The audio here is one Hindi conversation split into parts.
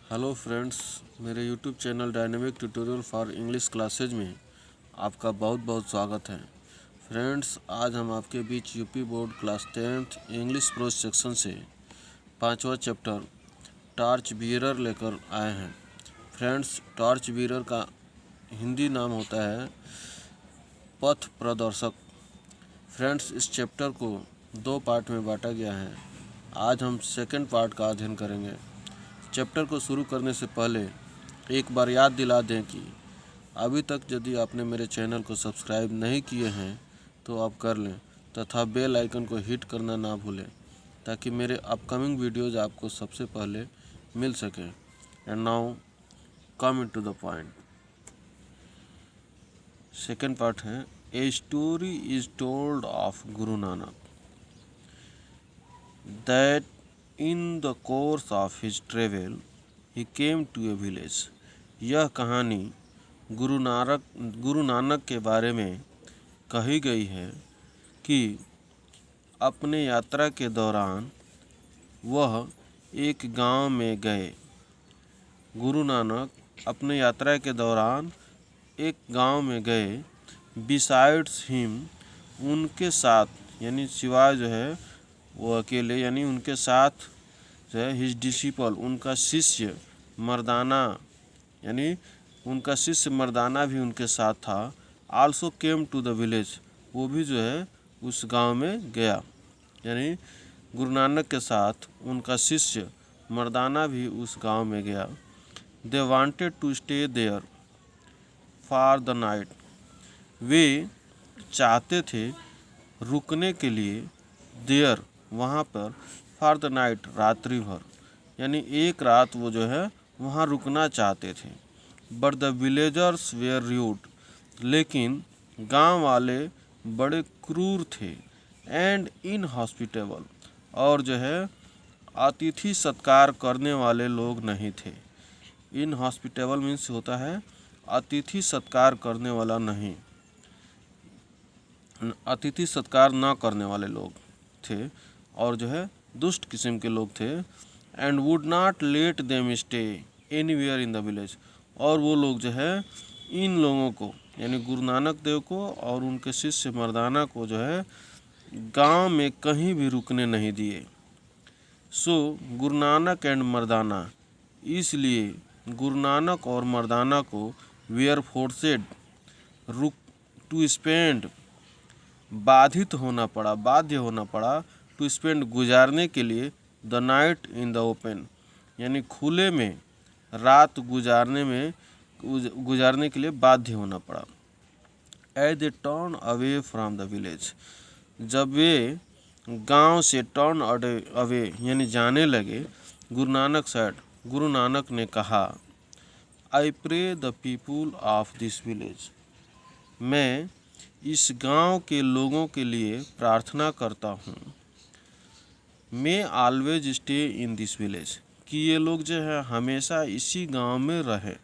हेलो फ्रेंड्स, मेरे YouTube channel dynamic tutorial for English classes में आपका बहुत बहुत स्वागत है। फ्रेंड्स, आज हम आपके बीच UP board class 10th English prose section से 5वां चैप्टर टॉर्च बीयरर लेकर आए हैं। फ्रेंड्स, टॉर्च बीयरर का हिंदी नाम होता है पथ प्रदर्शक। फ्रेंड्स, इस चैप्टर को 2 पार्ट में बांटा गया है। आज हम सेकंड पार्ट का अध्ययन करेंगे। चैप्टर को शुरू करने से पहले एक बार याद दिला दें कि अभी तक यदि आपने मेरे चैनल को सब्सक्राइब नहीं किए हैं तो आप कर लें तथा बेल आइकन को हिट करना ना भूलें ताकि मेरे अपकमिंग वीडियोज़ आपको सबसे पहले मिल सकें। And now come into the point. Second part is a story is told of Guru Nanak that In the course of his travel, he came to a village. यह कहानी गुरु नानक के बारे में कही गई है कि अपने यात्रा के दौरान वह एक गांव में गए। गुरु नानक अपने यात्रा के दौरान एक गांव में गए। बिसाइड्स हिम, उनके साथ यानी सिवाय जो है वो अकेले यानी उनके साथ जो है हिज डिसिपल, उनका शिष्य मर्दाना यानी उनका शिष्य मर्दाना भी उनके साथ था। Also came to the village, वो भी जो है उस गांव में गया। यानी गुरु नानक के साथ उनका शिष्य मर्दाना भी उस गांव में गया। They wanted to stay there for the night, वे चाहते थे रुकने के लिए देयर वहाँ पर फॉर द नाइट, रात्रि भर, यानी एक रात वो जो है वहाँ रुकना चाहते थे। But the villagers were rude, लेकिन गांव वाले बड़े क्रूर थे। एंड इनहॉस्पिटेबल, और जो है अतिथि सत्कार करने वाले लोग नहीं थे। इनहॉस्पिटेबल मीन्स होता है अतिथि सत्कार करने वाला नहीं, अतिथि सत्कार न करने वाले लोग थे और जो है दुष्ट किस्म के लोग थे। And would not let them stay anywhere in the village, और वो लोग जो है इन लोगों को यानी गुरु नानक देव को और उनके शिष्य मर्दाना को जो है गांव में कहीं भी रुकने नहीं दिए। सो गुरु नानक एंड मर्दाना, इसलिए गुरु नानक और मर्दाना को वेयर फोर्सेड रुक टू स्पेंड, बाध्य होना पड़ा टू स्पेंड, गुजारने के लिए the night in the open, यानी खुले में रात गुजारने के लिए बाध्य होना पड़ा। As they turn away from the village, जब वे गांव से टर्न अवे यानी जाने लगे, गुरु नानक ने कहा, I pray the people of this village, मैं इस गांव के लोगों के लिए प्रार्थना करता हूँ। May always stay in this village, कि ये लोग जो है हमेशा इसी गांव में रहे।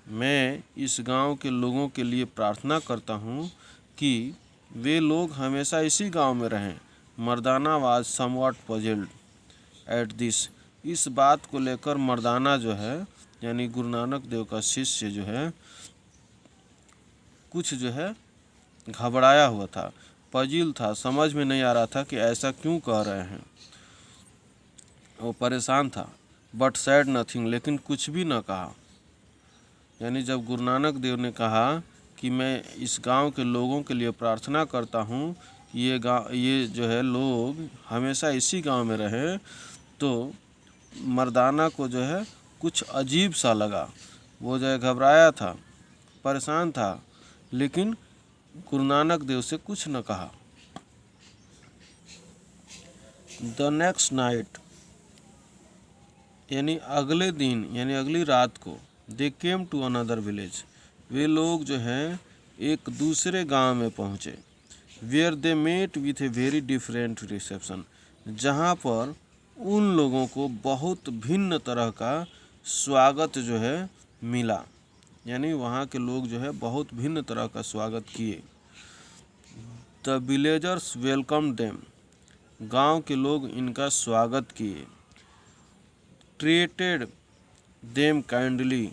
मैं इस गांव के लोगों के लिए प्रार्थना करता हूँ कि वे लोग हमेशा इसी गांव में रहें। Mardana was somewhat puzzled at this, इस बात को लेकर मर्दाना जो है यानी गुरु नानक देव का शिष्य जो है कुछ जो है घबराया हुआ था, पजील था, समझ में नहीं आ रहा था कि ऐसा क्यों कह रहे हैं। वो परेशान था। बट सैड नथिंग, लेकिन कुछ भी न कहा। यानी जब गुरु नानक देव ने कहा कि मैं इस गांव के लोगों के लिए प्रार्थना करता हूँ कि ये जो है लोग हमेशा इसी गांव में रहे, तो मर्दाना को जो है कुछ अजीब सा लगा। वो जो है घबराया था, परेशान था, लेकिन गुरु नानक देव से कुछ न कहा। द नेक्स्ट नाइट, यानी अगले दिन यानी अगली रात को, they came to another village, वे लोग जो हैं एक दूसरे गांव में पहुँचे। Where they met with a very different reception, जहाँ पर उन लोगों को बहुत भिन्न तरह का स्वागत जो है मिला। यानी वहाँ के लोग जो है बहुत भिन्न तरह का स्वागत किए। द विलेजर्स वेलकम देम, गांव के लोग इनका स्वागत किए। ट्रीटेड देम काइंडली,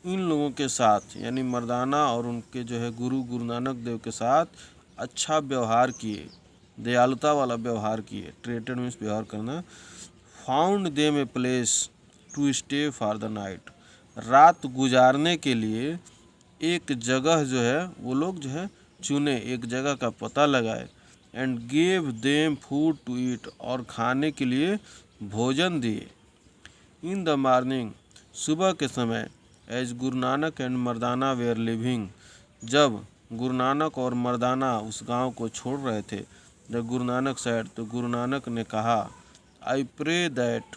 इन लोगों के साथ यानी मर्दाना और उनके जो है गुरु नानक देव के साथ अच्छा व्यवहार किए, दयालुता वाला व्यवहार किए। ट्रीटेड मीन्स व्यवहार करना। Found them a place to stay for the night, रात गुजारने के लिए एक जगह जो है वो लोग जो है चुने, एक जगह का पता लगाए। And gave them food to eat, और खाने के लिए भोजन दिए। इन द मॉर्निंग, सुबह के समय, as Guru Nanak and Mardana were living, जब गुरु नानक और मर्दाना उस गांव को छोड़ रहे थे, जब गुरु नानक सैड, तो गुरु नानक ने कहा, आई प्रे दैट,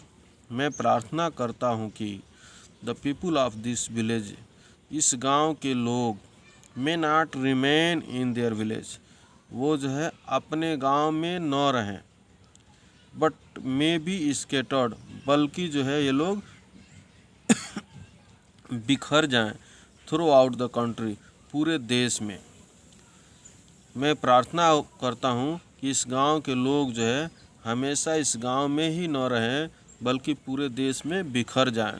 मैं प्रार्थना करता हूँ कि the people of this village, इस गांव के लोग, may not remain in their village, वो जो है अपने गांव में न रहें, बट मे बी स्केटर्ड, बल्कि जो है ये लोग बिखर जाएं, थ्रू आउट द कंट्री, पूरे देश में। मैं प्रार्थना करता हूँ कि इस गांव के लोग जो है हमेशा इस गांव में ही न रहें, बल्कि पूरे देश में बिखर जाएं।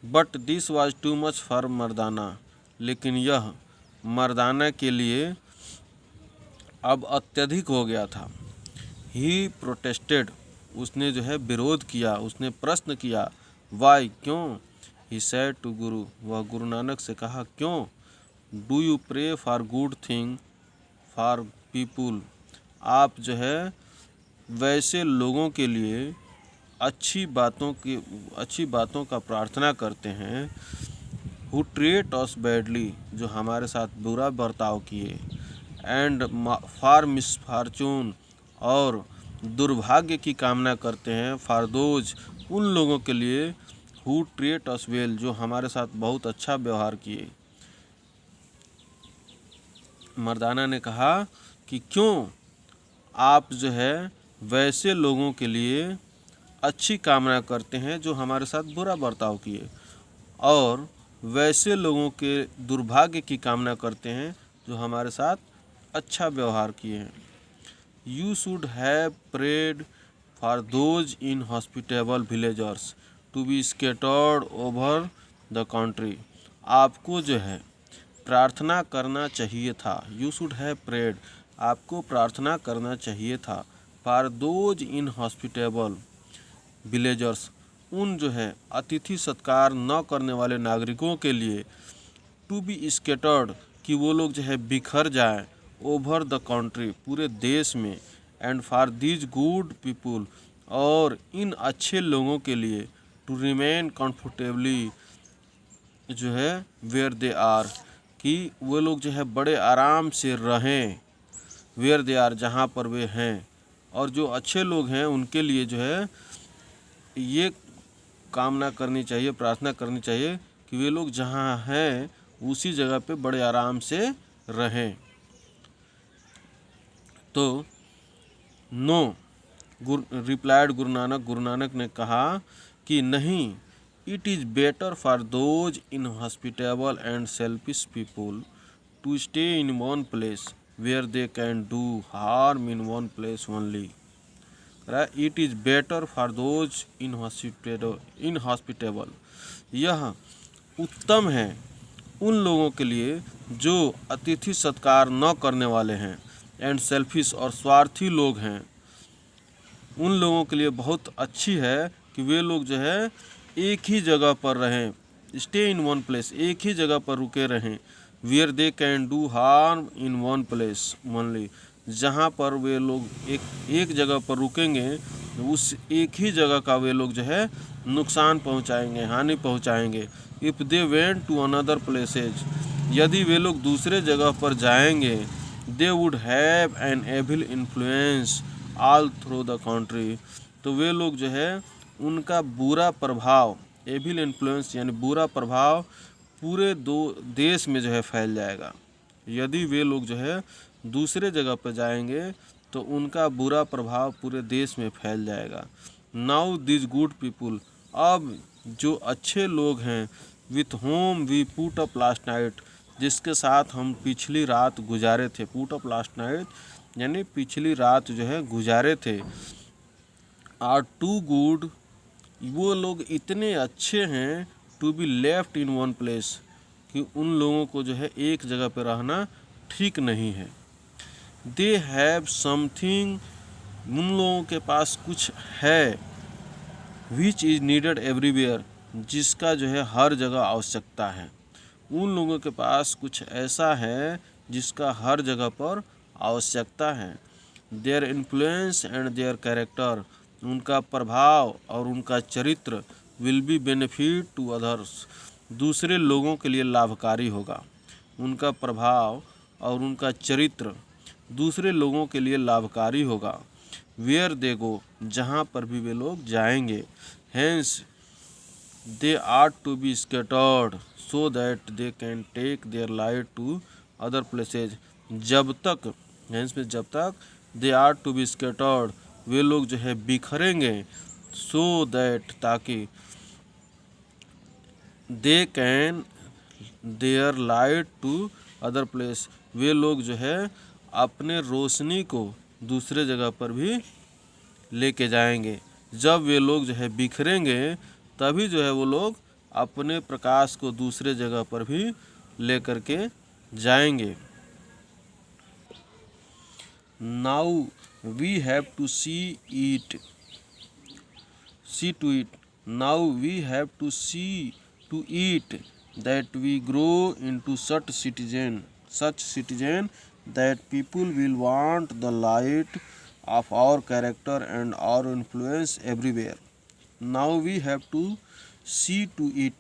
But this was too much for Mardana, लेकिन यह मर्दाना के लिए अब अत्यधिक हो गया था। ही प्रोटेस्टेड, उसने जो है विरोध किया, उसने प्रश्न किया। वाई, क्यों? ही सेड टू गुरु, वह गुरु नानक से कहा, क्यों? Do you pray for good thing for people, आप जो है वैसे लोगों के लिए अच्छी बातों का प्रार्थना करते हैं, हु ट्रीट अस बैडली, जो हमारे साथ बुरा बर्ताव किए, एंड फॉर मिसफॉर्चून, और दुर्भाग्य की कामना करते हैं, फॉर दोज, उन लोगों के लिए, हु ट्रीट अस वेल, जो हमारे साथ बहुत अच्छा व्यवहार किए। मर्दाना ने कहा कि क्यों आप जो है वैसे लोगों के लिए अच्छी कामना करते हैं जो हमारे साथ बुरा बर्ताव किए, और वैसे लोगों के दुर्भाग्य की कामना करते हैं जो हमारे साथ अच्छा व्यवहार किए हैं। You should have prayed for those inhospitable villagers to be scattered over the country, आपको जो है प्रार्थना करना चाहिए था। यू शुड हैव प्रेड, आपको प्रार्थना करना चाहिए था। For those inhospitable villagers, उन जो है अतिथि सत्कार न करने वाले नागरिकों के लिए, टू बी स्केटर्ड, कि वो लोग जो है बिखर जाएं, ओवर द कंट्री, पूरे देश में, and for these good people, और इन अच्छे लोगों के लिए, टू रिमेन कंफर्टेबली, जो है वेयर दे आर, कि वो लोग जो है बड़े आराम से रहें, वेयर दे आर, जहाँ पर वे हैं। और जो अच्छे लोग हैं उनके लिए जो है ये कामना करनी चाहिए, प्रार्थना करनी चाहिए कि वे लोग जहाँ हैं उसी जगह पे बड़े आराम से रहें। तो नो, रिप्लाइड गुरु नानक ने कहा कि नहीं, it is better for those inhospitable and selfish people to stay in one place where they can do harm in one place only. It is better for those inhospitable, यह उत्तम है उन लोगों के लिए जो अतिथि सत्कार न करने वाले हैं, एंड सेल्फिश, और स्वार्थी लोग हैं, उन लोगों के लिए बहुत अच्छी है कि वे लोग जो है एक ही जगह पर रहें, स्टे इन वन प्लेस, एक ही जगह पर रुके रहें, where they can do harm in one place only, जहाँ पर वे लोग एक जगह पर रुकेंगे, उस एक ही जगह का वे लोग जो है नुकसान पहुँचाएंगे, हानि पहुँचाएंगे। If they went to another places, यदि वे लोग दूसरे जगह पर जाएंगे, they would have an evil influence all through the country, तो वे लोग जो है उनका बुरा प्रभाव, एविल इन्फ्लुएंस यानी बुरा प्रभाव, पूरे देश में जो है फैल जाएगा। यदि वे लोग जो है दूसरे जगह पर जाएंगे तो उनका बुरा प्रभाव पूरे देश में फैल जाएगा। नाउ दिस गुड पीपुल, अब जो अच्छे लोग हैं, with whom we put up last night, जिसके साथ हम पिछली रात गुजारे थे, पुट अप लास्ट नाइट यानी पिछली रात जो है गुजारे थे, आर टू गुड वो लोग इतने अच्छे हैं to be left in one place, कि उन लोगों को जो है एक जगह पर रहना ठीक नहीं है। दे हैव समथिंग, उन लोगों के पास कुछ है, विच इज़ नीडेड एवरीवेयर, जिसका जो है हर जगह आवश्यकता है। उन लोगों के पास कुछ ऐसा है जिसका हर जगह पर आवश्यकता है। Their influence and their character, उनका प्रभाव और उनका चरित्र will be benefit to others, दूसरे लोगों के लिए लाभकारी होगा। उनका प्रभाव और उनका चरित्र दूसरे लोगों के लिए लाभकारी होगा। वेयर दे गो, जहाँ पर भी वे लोग जाएंगे। Hence they are to be scattered so that they can take their light to other places, जब तक हेंस में जब तक they are to be scattered, वे लोग जो है बिखरेंगे, सो दैट ताकि they can their light to other place, वे लोग जो है अपने रोशनी को दूसरे जगह पर भी लेके जाएंगे। जब वे लोग जो है बिखरेंगे तभी जो है वो लोग अपने प्रकाश को दूसरे जगह पर भी लेकर के जाएंगे। Now we have to see to it, now we have to see to it that we grow into such citizen that people will want the light of our character and our influence everywhere. Now we have to see to it,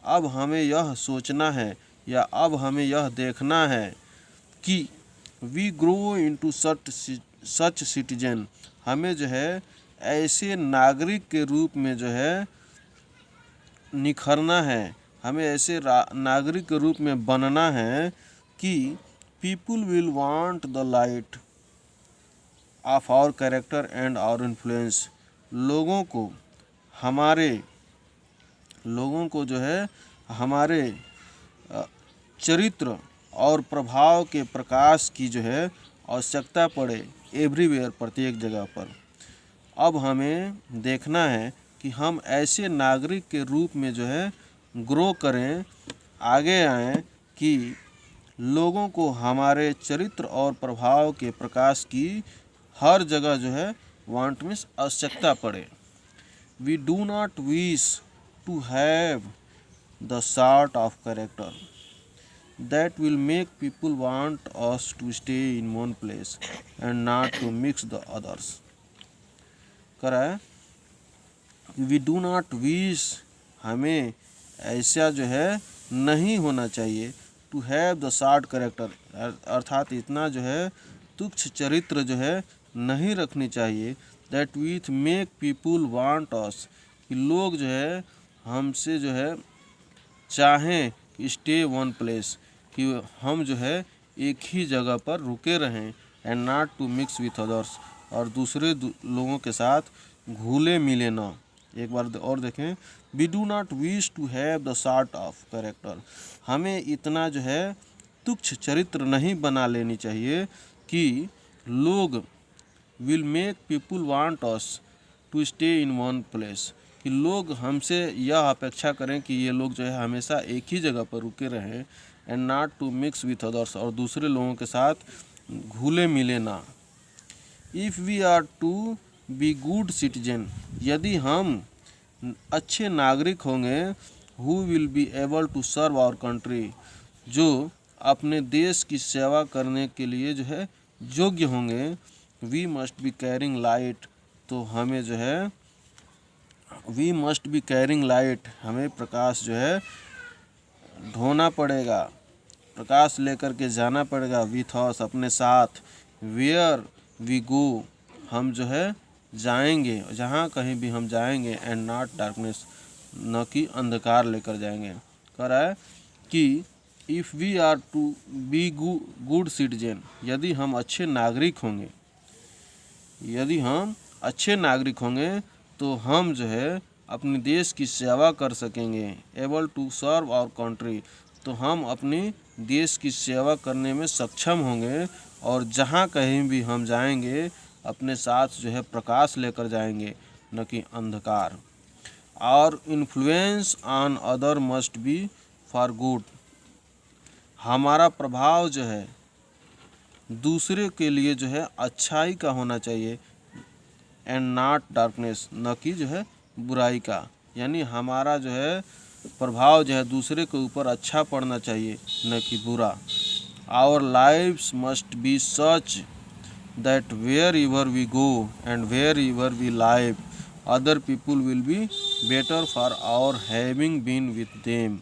अब हमें यह सोचना है या अब हमें यह देखना है कि we grow into such citizen, हमें जो है ऐसे नागरिक के रूप में जो है निखरना है, हमें ऐसे नागरिक के रूप में बनना है कि people will want the light of our character and our influence, लोगों को जो है हमारे चरित्र और प्रभाव के प्रकाश की जो है आवश्यकता पड़े एवरीवेयर, प्रत्येक जगह पर। अब हमें देखना है कि हम ऐसे नागरिक के रूप में जो है ग्रो करें, आगे आएँ कि लोगों को हमारे चरित्र और प्रभाव के प्रकाश की हर जगह जो है वांट मीन्स आवश्यकता पड़े। We do not wish to have the sort of character that will make people want us to stay in one place and not to mix the others। करा है, वी डू नॉट विश, हमें ऐसा जो है नहीं होना चाहिए, to have the short character, अर्थात इतना जो है तुच्छ चरित्र जो है नहीं रखनी चाहिए, that with make people want अस, कि लोग जो है हमसे जो है चाहें कि स्टे वन प्लेस, कि हम जो है एक ही जगह पर रुके रहें, and not to mix with others, और दूसरे लोगों के साथ घुले मिले ना। एक बार और देखें, we do not wish to have the sort of character, हमें इतना जो है तुच्छ चरित्र नहीं बना लेनी चाहिए कि लोग will make people want us to stay in one place, कि लोग हमसे यह अपेक्षा करें कि ये लोग जो है हमेशा एक ही जगह पर रुके रहें, and not to mix with others, और दूसरे लोगों के साथ घुले मिले ना। If we are to be good citizen, यदि हम अच्छे नागरिक होंगे, who will be able to serve our country, जो अपने देश की सेवा करने के लिए जो है योग्य होंगे, we must be carrying light, तो हमें जो है we must be carrying light, हमें प्रकाश जो है ढोना पड़ेगा, प्रकाश लेकर के जाना पड़ेगा, विथ अस, अपने साथ, वेयर वी गो, हम जो है जाएंगे, जहाँ कहीं भी हम जाएंगे, एंड नॉट डार्कनेस, न कि अंधकार लेकर जाएंगे। कह रहा है कि if we are to be good citizen, यदि हम अच्छे नागरिक होंगे, यदि हम अच्छे नागरिक होंगे तो हम जो है अपने देश की सेवा कर सकेंगे, able to serve our country, तो हम अपनी देश की सेवा करने में सक्षम होंगे, और जहाँ कहीं भी हम जाएंगे अपने साथ जो है प्रकाश लेकर जाएंगे, न कि अंधकार। Our influence on other must be for good. हमारा प्रभाव जो है दूसरे के लिए जो है अच्छाई का होना चाहिए, एंड नॉट डार्कनेस, न कि जो है बुराई का। यानी हमारा जो है प्रभाव जो है दूसरे के ऊपर अच्छा पड़ना चाहिए, न कि बुरा। Our lives must be such that wherever we go and wherever we live other people will be better for our having been with them.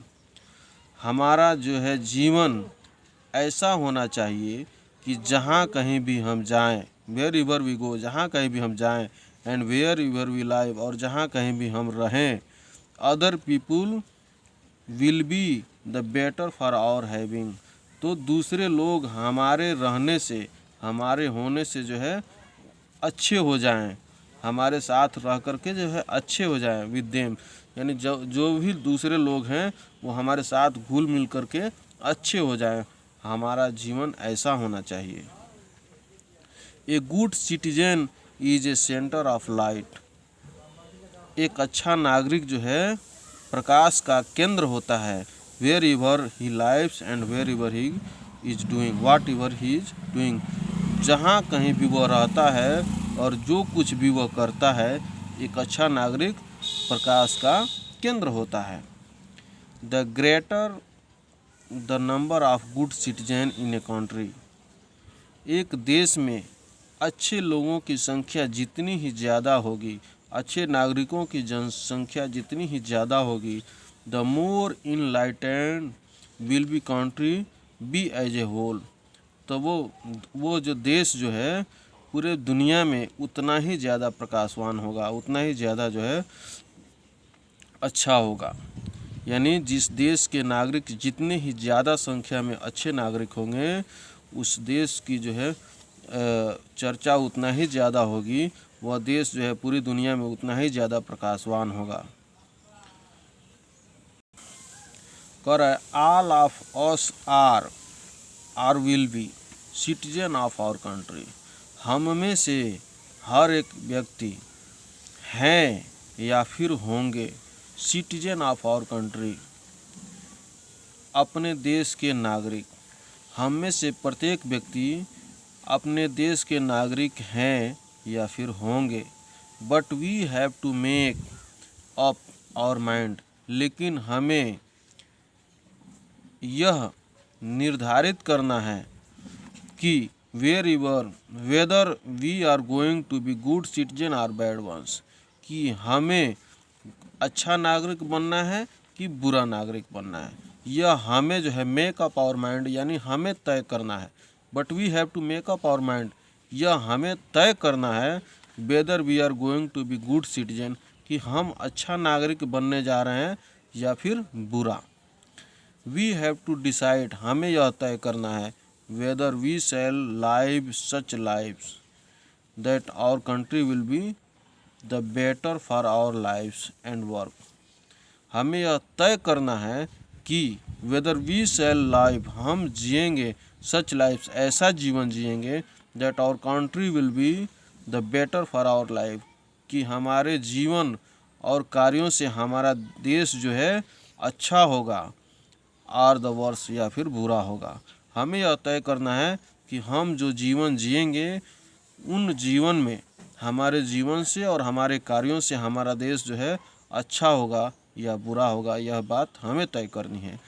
हमारा जो है जीवन ऐसा होना चाहिए कि जहाँ कहीं भी हम जाएं, वेयर एवर वी गो, जहाँ कहीं भी हम जाएं, and wherever we live, और जहाँ कहीं भी हम रहें, other people will be the better for our having, तो दूसरे लोग हमारे रहने से, हमारे होने से जो है अच्छे हो जाएं, हमारे साथ रह करके जो है अच्छे हो जाएं विद देम। यानी जो भी दूसरे लोग हैं वो हमारे साथ घुल मिल करके अच्छे हो जाएं। हमारा जीवन ऐसा होना चाहिए। A good citizen is a centre of light. एक अच्छा नागरिक जो है प्रकाश का केंद्र होता है। Wherever he lives and wherever he is doing whatever he is doing, जहाँ कहीं भी वह रहता है और जो कुछ भी वह करता है, एक अच्छा नागरिक प्रकाश का केंद्र होता है। The greater the number of good citizen in a country, एक देश में अच्छे लोगों की संख्या जितनी ही ज़्यादा होगी, अच्छे नागरिकों की जनसंख्या जितनी ही ज़्यादा होगी, the more enlightened will be country be as a whole, तो वो जो देश जो है पूरे दुनिया में उतना ही ज़्यादा प्रकाशवान होगा, उतना ही ज़्यादा जो है अच्छा होगा। यानी जिस देश के नागरिक जितने ही ज़्यादा संख्या में अच्छे नागरिक होंगे, उस देश की जो है चर्चा उतना ही ज़्यादा होगी, वह देश जो है पूरी दुनिया में उतना ही ज़्यादा प्रकाशवान होगा। कर all of us are will be citizen of our country, हम में से हर एक व्यक्ति हैं या फिर होंगे सिटीजन ऑफ आवर कंट्री, अपने देश के नागरिक। हम में से प्रत्येक व्यक्ति अपने देश के नागरिक हैं या फिर होंगे। But we have to make up our mind, लेकिन हमें यह निर्धारित करना है कि whether we are going to be good citizen और बैड वंस, कि हमें अच्छा नागरिक बनना है कि बुरा नागरिक बनना है। यह हमें जो है मेक अप आवर माइंड, यानी हमें तय करना है। But we have to make up our mind, यह हमें तय करना है whether we are going to be good citizen, कि हम अच्छा नागरिक बनने जा रहे हैं या फिर बुरा। वी हैव टू डिसाइड, हमें यह तय करना है whether we shall live such lives that our country will be the better for our lives and work. हमें यह तय करना है कि वेदर वी शैल लाइव, हम जिएंगे सच लाइव्स, ऐसा जीवन जिएंगे that our country will be the better for our life, कि हमारे जीवन और कार्यों से हमारा देश जो है अच्छा होगा, आर द वर्स या फिर बुरा होगा। हमें यह तय करना है कि हम जो जीवन जिएंगे उन जीवन में हमारे जीवन से और हमारे कार्यों से हमारा देश जो है अच्छा होगा या बुरा होगा, यह बात हमें तय करनी है।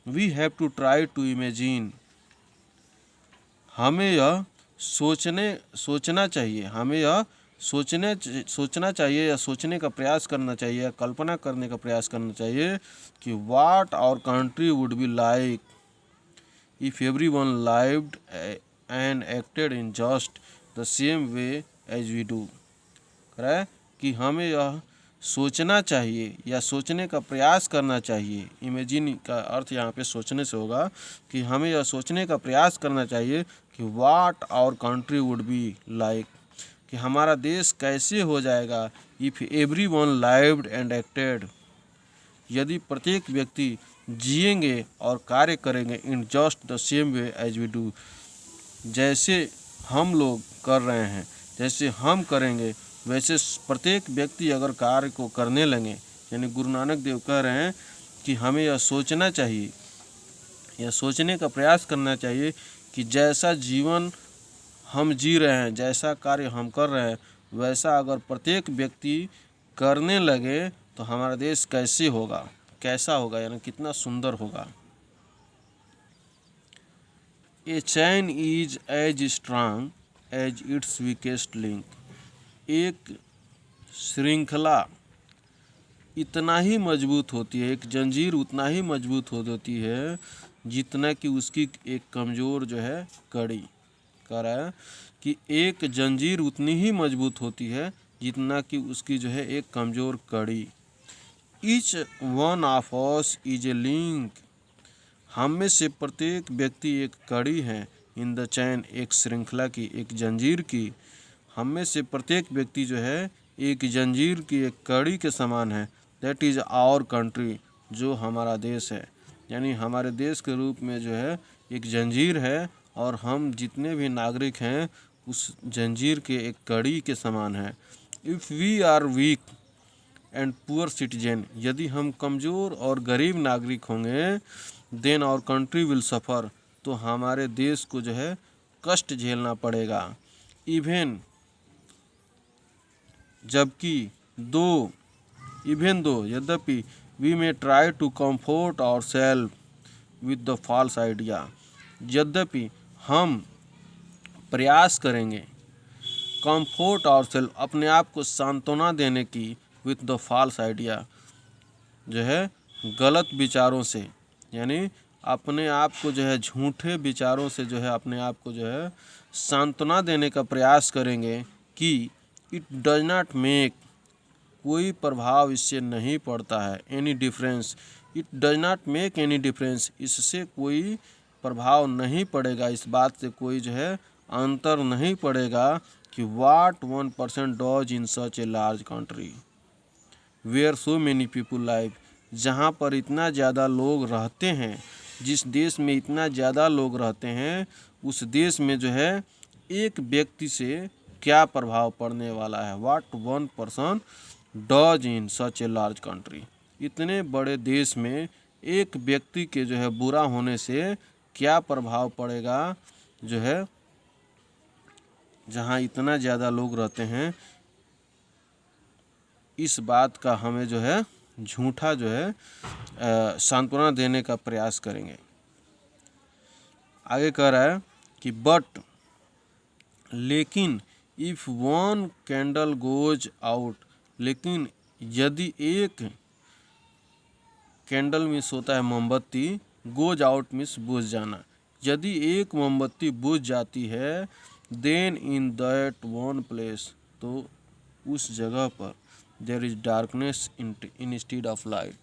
We have to try to imagine, हमें यह सोचना चाहिए, हमें यह सोचना चाहिए या सोचने का प्रयास करना चाहिए या कल्पना करने का प्रयास करना चाहिए कि what our country would be like if everyone lived and acted in just the same way as we do. है कि हमें यह सोचना चाहिए या सोचने का प्रयास करना चाहिए। इमेजिन का अर्थ यहाँ पे सोचने से होगा कि हमें यह सोचने का प्रयास करना चाहिए कि what our country would be like, कि हमारा देश कैसे हो जाएगा if everyone lived and acted, यदि प्रत्येक व्यक्ति जिएंगे और कार्य करेंगे in just the same way as we do, जैसे हम लोग कर रहे हैं, जैसे हम करेंगे वैसे प्रत्येक व्यक्ति अगर कार्य को करने लगे, यानी गुरु नानक देव कह रहे हैं कि हमें यह सोचना चाहिए, यह सोचने का प्रयास करना चाहिए कि जैसा जीवन हम जी रहे हैं, जैसा कार्य हम कर रहे हैं, वैसा अगर प्रत्येक व्यक्ति करने लगे तो हमारा देश कैसे होगा, कैसा होगा, यानी कितना सुंदर होगा। A chain is as strong as its weakest link. एक श्रृंखला इतना ही मजबूत होती है, एक जंजीर उतना ही मजबूत होती है जितना कि उसकी एक कमज़ोर जो है कड़ी। कह रहा है कि एक जंजीर उतनी ही मजबूत होती है जितना कि उसकी जो है एक कमज़ोर कड़ी। Each one of us is a link. हम में से प्रत्येक व्यक्ति एक कड़ी है। इन द चैन, एक श्रृंखला की, एक जंजीर की। हम में से प्रत्येक व्यक्ति जो है एक जंजीर की एक कड़ी के समान है। दैट इज़ आवर कंट्री, जो हमारा देश है। यानी हमारे देश के रूप में जो है एक जंजीर है और हम जितने भी नागरिक हैं उस जंजीर के एक कड़ी के समान है। If we are weak and poor citizen, यदि हम कमज़ोर और गरीब नागरिक होंगे, then our country will suffer, तो हमारे देश को जो है कष्ट झेलना पड़ेगा। इवन दो यद्यपि we may try to comfort our self with the false idea, यद्यपि हम प्रयास करेंगे कंफर्ट आवर सेल्फ, अपने आप को सांत्वना देने की, विद द फॉल्स आइडिया, जो है गलत विचारों से, यानी अपने आप को जो है झूठे विचारों से जो है अपने आप को जो है सांत्वना देने का प्रयास करेंगे कि इट डज नॉट मेक, कोई प्रभाव इससे नहीं पड़ता है, any difference, it does not make any difference, इससे कोई प्रभाव नहीं पड़ेगा, इस बात से कोई जो है अंतर नहीं पड़ेगा कि what 1% does in such a large country where so many people live, जहाँ पर इतना ज़्यादा लोग रहते हैं, जिस देश में इतना ज़्यादा लोग रहते हैं, उस देश में जो है एक व्यक्ति से क्या प्रभाव पड़ने वाला है। What 1% does in such a large country, इतने बड़े देश में एक व्यक्ति के जो है बुरा होने से क्या प्रभाव पड़ेगा, जो है जहाँ इतना ज़्यादा लोग रहते हैं, इस बात का हमें जो है झूठा जो है सांत्वना देने का प्रयास करेंगे। आगे कह रहा है कि बट, लेकिन if one candle goes out, लेकिन यदि एक कैंडल मीन्स होता है मोमबत्ती, गोज आउट मीन्स बुझ जाना, यदि एक मोमबत्ती बुझ जाती है, then in that one place, तो उस जगह पर there is darkness instead of light,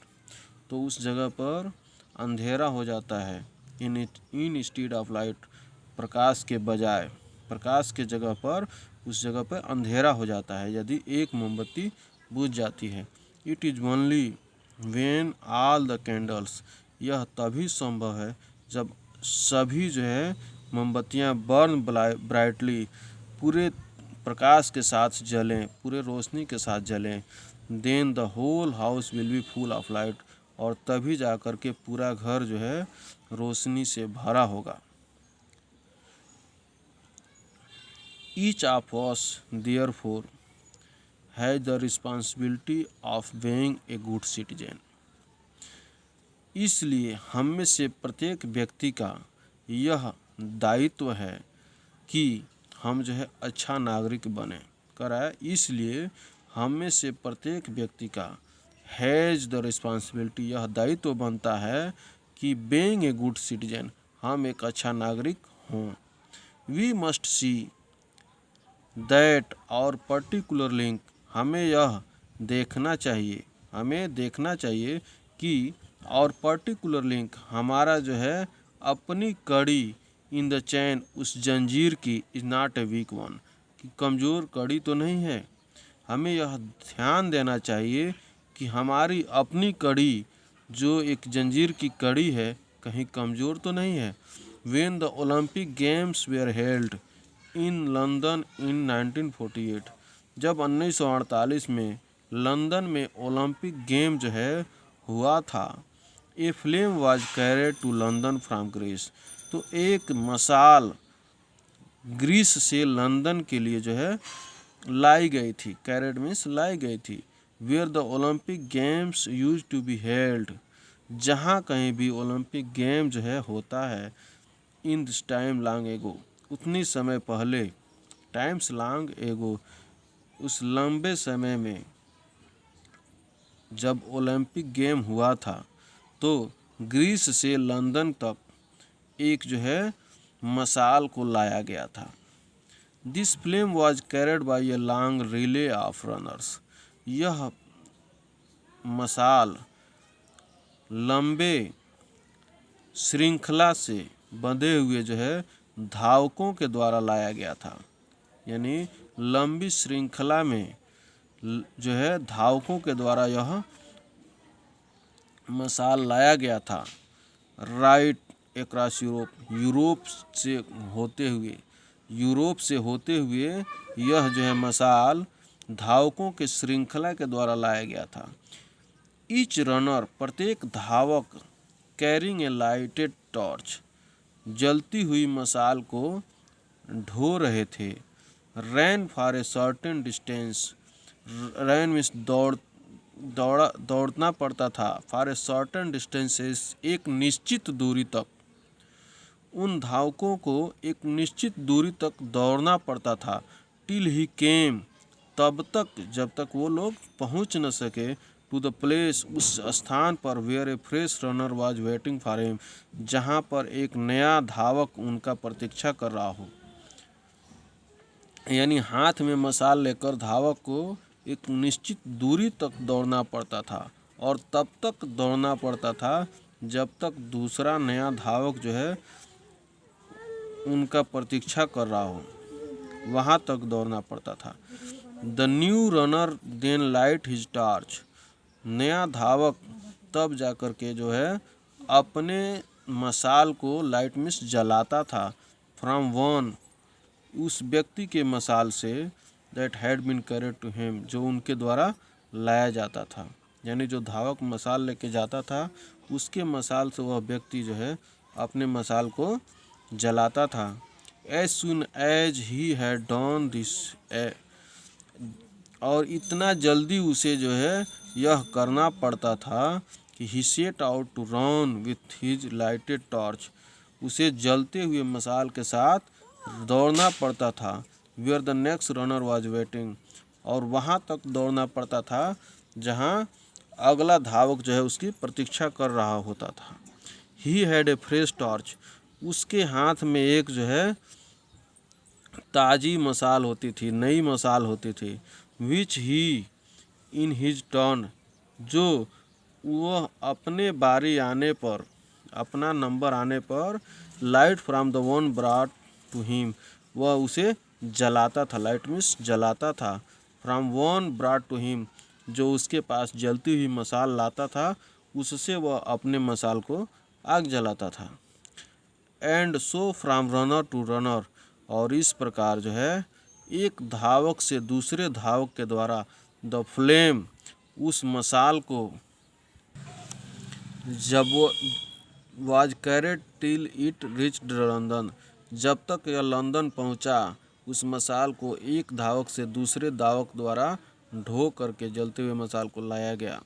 तो उस जगह पर अंधेरा हो जाता है। इन स्टीड ऑफ लाइट, प्रकाश के बजाय, प्रकाश के जगह पर उस जगह पर अंधेरा हो जाता है यदि एक मोमबत्ती बुझ जाती है। It is only when all the candles, यह तभी संभव है जब सभी जो है मोमबत्तियाँ बर्न ब्राइटली, पूरे प्रकाश के साथ जलें, पूरे रोशनी के साथ जलें। Then the whole house will be full of light, और तभी जा कर के पूरा घर जो है रोशनी से भरा होगा। Each of us therefore has the responsibility of being a good citizen, इसलिए हम में से प्रत्येक व्यक्ति का यह दायित्व है कि हम जो है अच्छा नागरिक बने। कह रहा है इसलिए हम में से प्रत्येक व्यक्ति का हैज़ द रिस्पॉन्सिबिलिटी, यह दायित्व बनता है कि बीइंग ए गुड सिटीजन, हम एक अच्छा नागरिक हों। वी मस्ट सी दैट और पर्टिकुलर लिंक, हमें यह देखना चाहिए, हमें देखना चाहिए कि और पर्टिकुलर लिंक, हमारा जो है अपनी कड़ी, इन द चैन, उस जंजीर की, is not a weak one, कि कमज़ोर कड़ी तो नहीं है। हमें यह ध्यान देना चाहिए कि हमारी अपनी कड़ी, जो एक जंजीर की कड़ी है, कहीं कमज़ोर तो नहीं है। When the Olympic games where held in London इन 1948, जब 1948 में लंदन में ओलंपिक गेम जो है हुआ था। A flame was carried to London from Greece. तो एक मसाल ग्रीस से लंदन के लिए जो है लाई गई थी। कैरिड मीन्स लाई गई थी। Where the Olympic games used to be held, जहाँ कहीं भी ओलंपिक गेम जो है होता है। In this time long ago, उतनी समय पहले, टाइम्स लॉन्ग एगो, उस लंबे समय में जब ओलंपिक गेम हुआ था तो ग्रीस से लंदन तक एक जो है मसाल को लाया गया था। This flame was carried by a long relay of runners. यह मसाल लंबे श्रृंखला से बंधे हुए जो है धावकों के द्वारा लाया गया था। यानी लंबी श्रृंखला में जो है धावकों के द्वारा यह मसाल लाया गया था। राइट अक्रॉस यूरोप, यूरोप से होते हुए यह जो है मसाल धावकों के श्रृंखला के द्वारा लाया गया था। ईच रनर, प्रत्येक धावक, कैरिंग ए लाइटेड टॉर्च, जलती हुई मसाल को ढो रहे थे। Ran for a certain distance, ran means दौड़ना पड़ता था। फॉर ए सर्टेन डिस्टेंसेस, एक निश्चित दूरी तक, उन धावकों को एक निश्चित दूरी तक दौड़ना पड़ता था। टिल ही केम, तब तक जब तक वो लोग पहुंच न सके। टू द प्लेस, उस स्थान पर, where a fresh runner was waiting for him, जहाँ पर एक नया धावक उनका प्रतीक्षा कर रहा हो। यानी हाथ में मसाल लेकर धावक को एक निश्चित दूरी तक दौड़ना पड़ता था और तब तक दौड़ना पड़ता था जब तक दूसरा नया धावक जो है उनका प्रतीक्षा कर रहा हो, वहाँ तक दौड़ना पड़ता था। The new runner then light his torch, नया धावक तब जाकर के जो है अपने मसाल को लाइट मीन्स जलाता था। फ्रॉम वन, उस व्यक्ति के मसाल से, that had been carried to him, जो उनके द्वारा लाया जाता था। यानी जो धावक मसाल लेके जाता था उसके मसाल से वह व्यक्ति जो है अपने मसाल को जलाता था। As soon as he had done this, और इतना जल्दी उसे जो है यह करना पड़ता था कि he set out to run with his lighted torch, उसे जलते हुए मसाल के साथ दौड़ना पड़ता था। Where the next runner was waiting, और वहाँ तक दौड़ना पड़ता था जहाँ अगला धावक जो है उसकी प्रतीक्षा कर रहा होता था। He had a fresh torch, उसके हाथ में एक जो है ताज़ी मसाल होती थी, नई मसाल होती थी। विच ही इन हिज टर्न, जो वह अपने बारी आने पर, अपना नंबर आने पर, light from the one brought to him, वह उसे जलाता था। लाइट मीन्स जलाता था। From one brought to him, जो उसके पास जलती हुई मसाल लाता था उससे वह अपने मसाल को आग जलाता था। And so from runner to runner, और इस प्रकार जो है एक धावक से दूसरे धावक के द्वारा द फ्लेम, उस मसाल को जब वो was carried till it reached London, जब तक यह लंदन पहुंचा, उस मसाल को एक धावक से दूसरे धावक द्वारा ढो करके जलते हुए मसाल को लाया गया।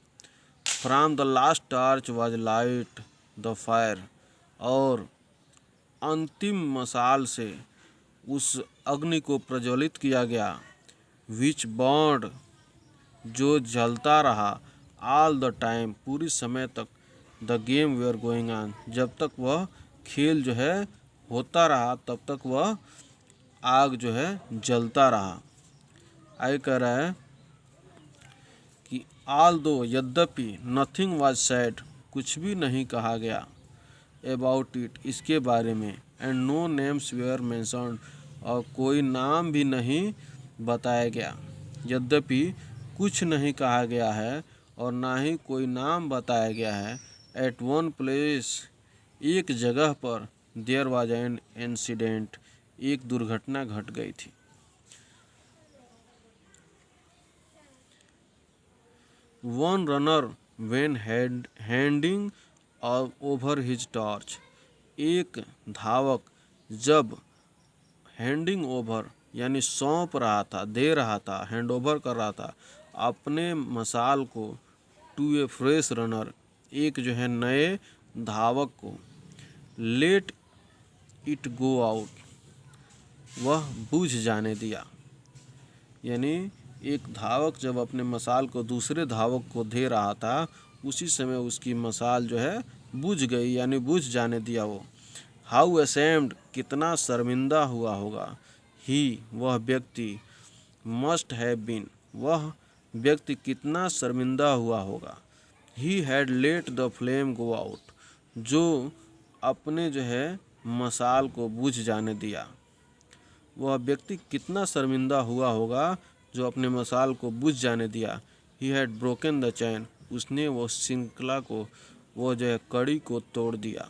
From the last torch was light the fire, और अंतिम मसाल से उस अग्नि को प्रज्वलित किया गया। विच बर्न्ड, जो जलता रहा, ऑल द टाइम, पूरी समय तक, the game were going on, जब तक वह खेल जो है होता रहा तब तक वह आग जो है जलता रहा। आगे कह रहा है कि ऑल दो, यद्यपि, नथिंग वाज सेड, कुछ भी नहीं कहा गया, अबाउट इट, इसके बारे में, and no names were mentioned, और कोई नाम भी नहीं बताया गया। यद्यपि कुछ नहीं कहा गया है और ना ही कोई नाम बताया गया है। एट वन प्लेस, एक जगह पर, देयर वाज एन इंसिडेंट, एक दुर्घटना घट गई थी। One runner when handing over his torch. एक धावक जब हैंडिंग ओवर यानी सौंप रहा था, दे रहा था, हैंड ओवर कर रहा था अपने मशाल को टू ए फ्रेश रनर, एक जो है नए धावक को, लेट इट गो आउट, वह बुझ जाने दिया। यानी एक धावक जब अपने मशाल को दूसरे धावक को दे रहा था, उसी समय उसकी मशाल जो है बुझ गई, यानी बुझ जाने दिया वो। हाउ असेम्ड, कितना शर्मिंदा हुआ होगा। ही, वह व्यक्ति, मस्ट हैव बीन, वह व्यक्ति कितना शर्मिंदा हुआ होगा। He had let the flame go out, जो अपने जो है मशाल को बुझ जाने दिया। वह व्यक्ति कितना शर्मिंदा हुआ होगा जो अपने मशाल को बुझ जाने दिया। He had broken the chain, उसने वो श्रृंखला को, वो जो है कड़ी को तोड़ दिया।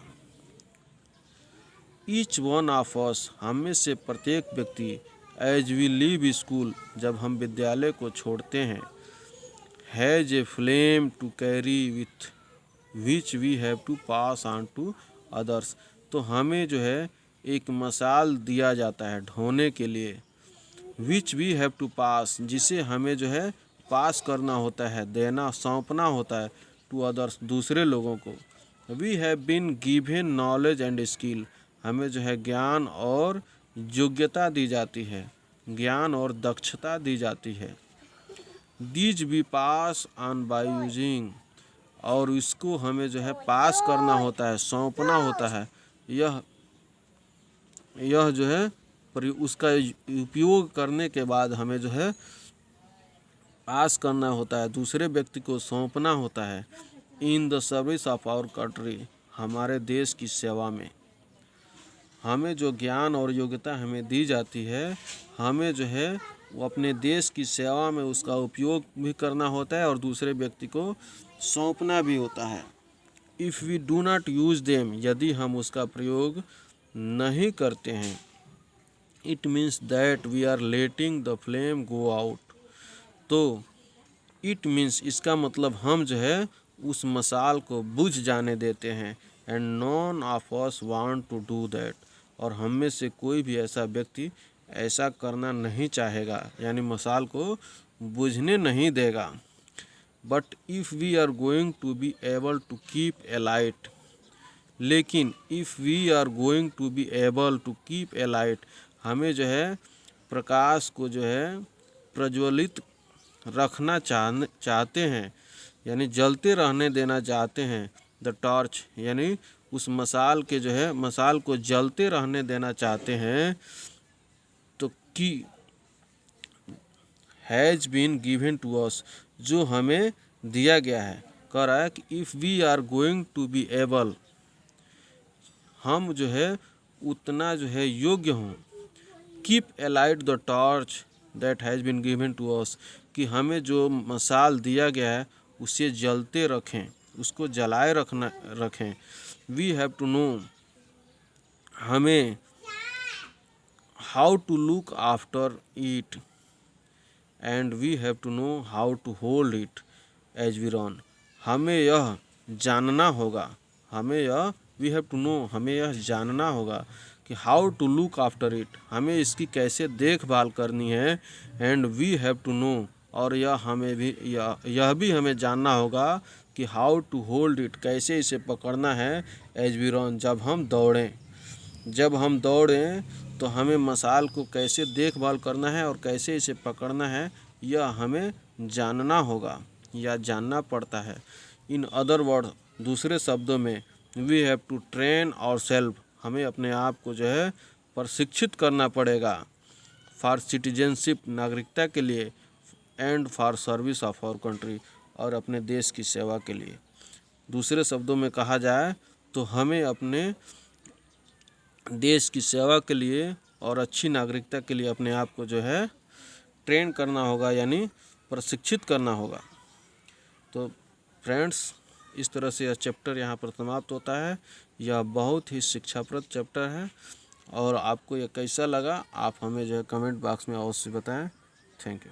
ईच वन ऑफ अस, हम में से प्रत्येक व्यक्ति, एज वी लीव स्कूल, जब हम विद्यालय को छोड़ते हैं, has a flame to carry with which we have to pass on to others, तो हमें जो है एक मशाल दिया जाता है ढोने के लिए, विच वी हैव टू पास, जिसे हमें जो है पास करना होता है, देना, सौंपना होता है, टू अदर्स, दूसरे लोगों को। We have been given knowledge and skill, हमें जो है ज्ञान और योग्यता दी जाती है, ज्ञान और दक्षता दी जाती है। These we pass on by using, और इसको हमें जो है पास करना होता है, सौंपना होता है। यह जो है उसका उपयोग करने के बाद हमें जो है पास करना होता है, दूसरे व्यक्ति को सौंपना होता है। In the service of our country, हमारे देश की सेवा में। हमें जो ज्ञान और योग्यता हमें दी जाती है, हमें जो है वो अपने देश की सेवा में उसका उपयोग भी करना होता है और दूसरे व्यक्ति को सौंपना भी होता है। If we do not use them, यदि हम उसका प्रयोग नहीं करते हैं, it means that we are letting the flame go out, तो इट मीन्स, इसका मतलब हम जो है उस मशाल को बुझ जाने देते हैं। And none of us want to do that, और हम में से कोई भी ऐसा व्यक्ति ऐसा करना नहीं चाहेगा, यानी मशाल को बुझने नहीं देगा। But if we are going to be able to keep a light, लेकिन if we are going to be able to keep a light, हमें जो है प्रकाश को जो है प्रज्वलित रखना चाहते हैं, यानी जलते रहने देना चाहते हैं। द टॉर्च, यानी उस मशाल के जो है मशाल को जलते रहने देना चाहते हैं, तो की has been given to us, जो हमें दिया गया है। कह रहा है कि if we are going to be able, हम जो है उतना जो है योग्य हों, keep alight the torch that has been given to us, कि हमें जो मशाल दिया गया है उसे जलते रखें, उसको जलाए रखें। वी हैव टू नो, हमें how to look after it, and we have to know how to hold it as we run, हमें यह जानना होगा, वी हैव टू नो, हमें यह जानना होगा कि how to look after it, हमें इसकी कैसे देखभाल करनी है। And we have to know, और यह भी हमें जानना होगा कि हाउ टू होल्ड इट, कैसे इसे पकड़ना है, एज वी रन, जब हम दौड़ें तो हमें मशाल को कैसे देखभाल करना है और कैसे इसे पकड़ना है, यह हमें जानना होगा या जानना पड़ता है। इन अदर वर्ड, दूसरे शब्दों में, we have to train our self, हमें अपने आप को जो है प्रशिक्षित करना पड़ेगा, फॉर सिटीजनशिप, नागरिकता के लिए, and for service of our country, और अपने देश की सेवा के लिए। दूसरे शब्दों में कहा जाए तो हमें अपने देश की सेवा के लिए और अच्छी नागरिकता के लिए अपने आप को जो है ट्रेन करना होगा, यानी प्रशिक्षित करना होगा। तो फ्रेंड्स, इस तरह से यह चैप्टर यहाँ पर समाप्त होता है। यह बहुत ही शिक्षाप्रद चैप्टर है, और आपको यह कैसा लगा आप हमें जो है कमेंट बॉक्स में अवश्य बताएं। Thank you.